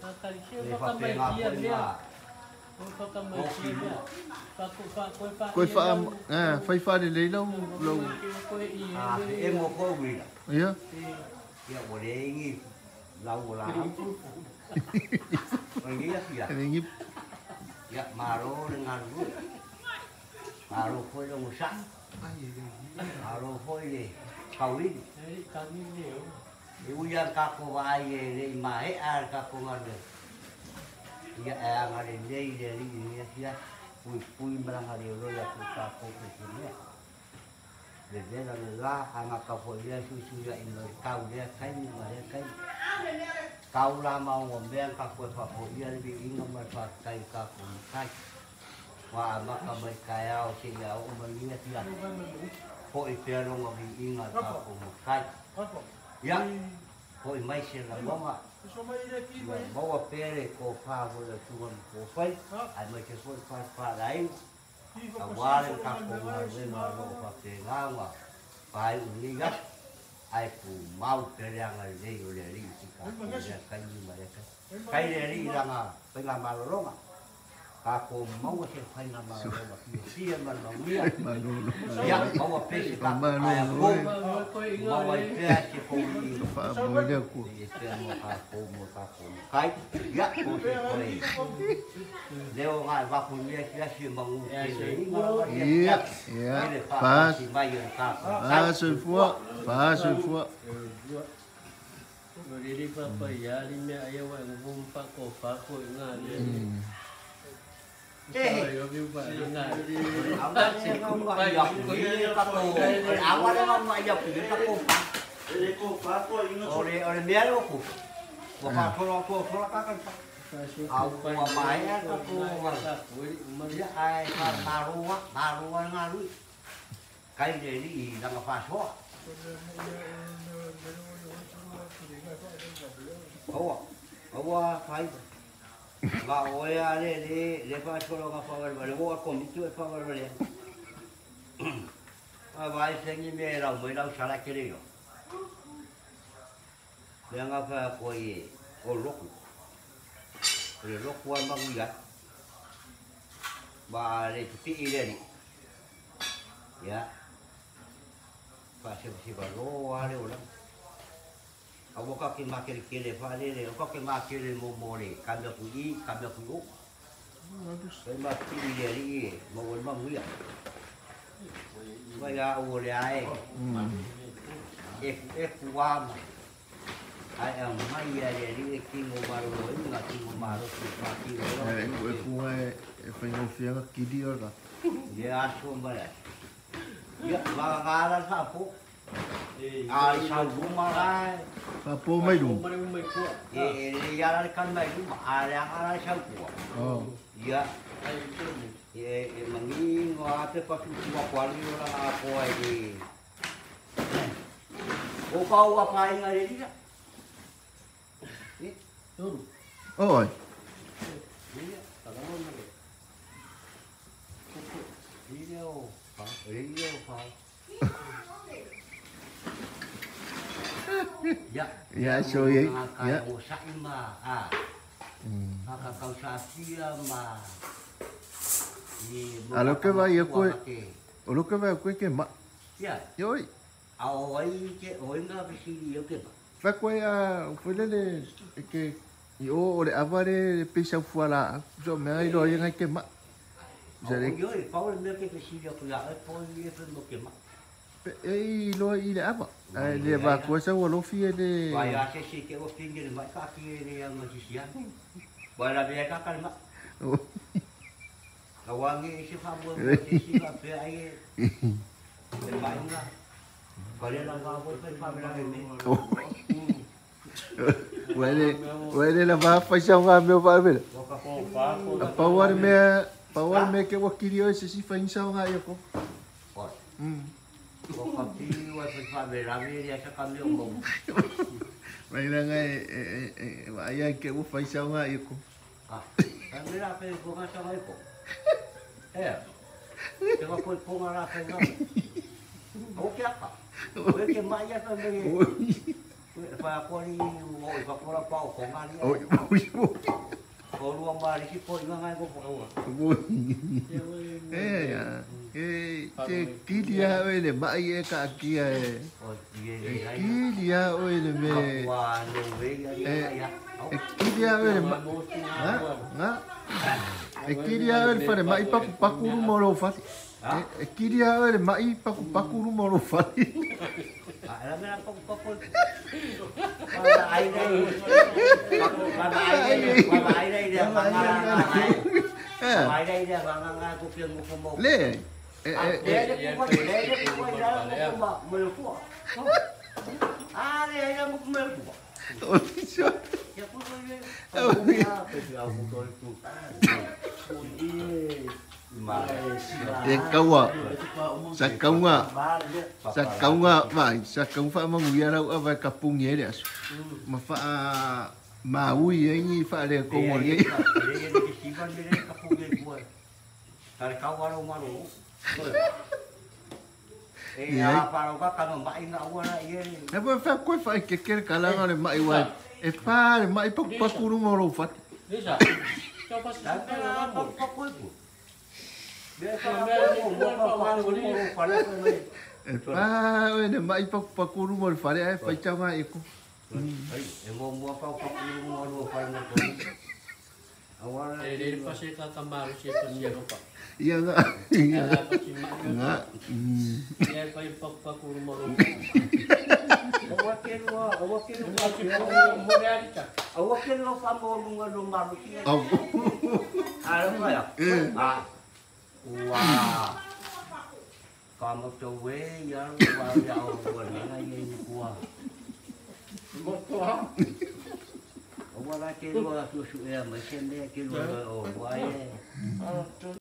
le fa pe nga ko nga Koe whai whare lei lau. e mo ko wi Ia. ia o le ngi lau la o ngi ya Ringi. ya maro le ngaru maro foi lo musa maro foi le kauli e uia ka ko vai e le mai ar ka ko ngare ia e ngare nei le ri ni ia pui mara le lo ya ku ka ko ke ni le la anga ka foi le su ya in lo kau le kai ni ma le kai kau la mau ngombe ka ko fa ko ia le bi no ma fa kai ka ko kai wa ma ka mai kai au si ya o ma ni ia ko i pe ro ma bi inga ka ko kai ya ko i mai se la longa bawa pere ko fa ko le tuan ko fai ai mai ke ko fa lai a wale ka ko ma le ma ro fa te ngawa pai uni ga ai ku mau pere anga le yo le ri ka ko ya kai ni ma kai le ri nga pe la ma longa ka ko mau se fai na ma longa si ma no mia ya bawa pere ka ai ko bawa pere ke ko ni Fa mo le ku. Kai ya ko se kore leo nga va ku ni ya si mangu Ia. Ia. Pas. pas Pas une fois. Pas une fois. Riri papa ya li me aya wa ngum pa ko nga le. Yo vi pa nga. amba se ko wa ya ku ni ka ko awa le ma ya ku ni ka ko ore me alo ku wa pa ko ka ka au pa mai ka ko wa ya ai ka maru nga lu kai de ni na ma fa so Awa fai va oya le fa solo ka fa le wo ko mi tu fa le a vai sengi me la mo la sala ke le yo le nga fa ko ye o roku ma uya ba le ti ile ni ya fa se ba lo ale ola Aku kaki makin kile fale le, aku kaki makin mo le, kami aku u. Saya mati dia ni, mau orang dia. Saya awal ai. Kuam. Ai am mai dia ni kingo baru lo, ingat kingo baru mati lo. Ku fai no fianga kidi ora. Dia asom bala. Ya, bagaran sapu. Ai sao rumah ai. Fa po mai du. Ya kan mai rumah, ala sao ku. Oh. Ya. Mangi ngate pa tu kwali ora apa ai. O kau apa ngai dia? Oi. Ya, so ye. Ya. A lo que va yo pues. O lo que va pues que ma. Ya. Yoi. Oi que oi nga bisi yo que. Fa quoi foi le que yo le avare pisa fuala. So me ai lo yang que ma. Yo Paul me que bisi yo que ya Paul ye fe mo que ma. Ei lo ile apa. Le va cosa o lo fie de. Vai a se que o fin de mai ka que le yang mo si ya. Vai la be ka kalma. Kawangi si fa mo si fa pe ai. Le mai nga. Kali lang ako pa pamela ni. Wele la va fa sa nga meu va ver. Power me que o queria esse si fa insa nga yo ko. Ko kapti wa pa pamela ni ya sa kami mo. Mai na nga ai que o fa sa nga yo ko. Pamela pe ko nga sa ko. Te va ko nga ra pe nga. O que apa? O que mai ya pa me. Fa ko ni o ka ko la pa ko ngani. Oi, Ko lu ma ri ki ko ngai ko ko. ya. Te kilia oi le mai e ka kia e. O ye ye ai. Kilia oi le me. Wa no ve ya. Kilia oi le mai. Nga. Kilia oi le fare mai pakuru moro fati. Kilia oi le mai pakuru moro fati. Ala me pa pa ko. Para ai dai. Para ai dai dia Ai dai dia nga ko ke mo mo. Le. Dia ko dia ko ida mo mo ko. Ah, dia mo mo ko. Ya ko ko ye. Aku ko tu. Sa kaunga vai sa kaung fa manguia rau ava kapung ye le ma fa ma ui ngi fa le ko mo ye e ba fa ko fa ke ke kala ngale mai wa e pa mai pa kuru mo ro fa Bisa. Coba sih. e pa o ne mai pa kuru mo fa le fa chama e ko Dari pasir ke kamar si pasir apa? iya nga nga Ya pai pak rumah rumah. Còn một chỗ quế giờ vào giàu quần ngay như cua. Qua ra kia qua chú sụi mấy xem đây kia rồi ổ quay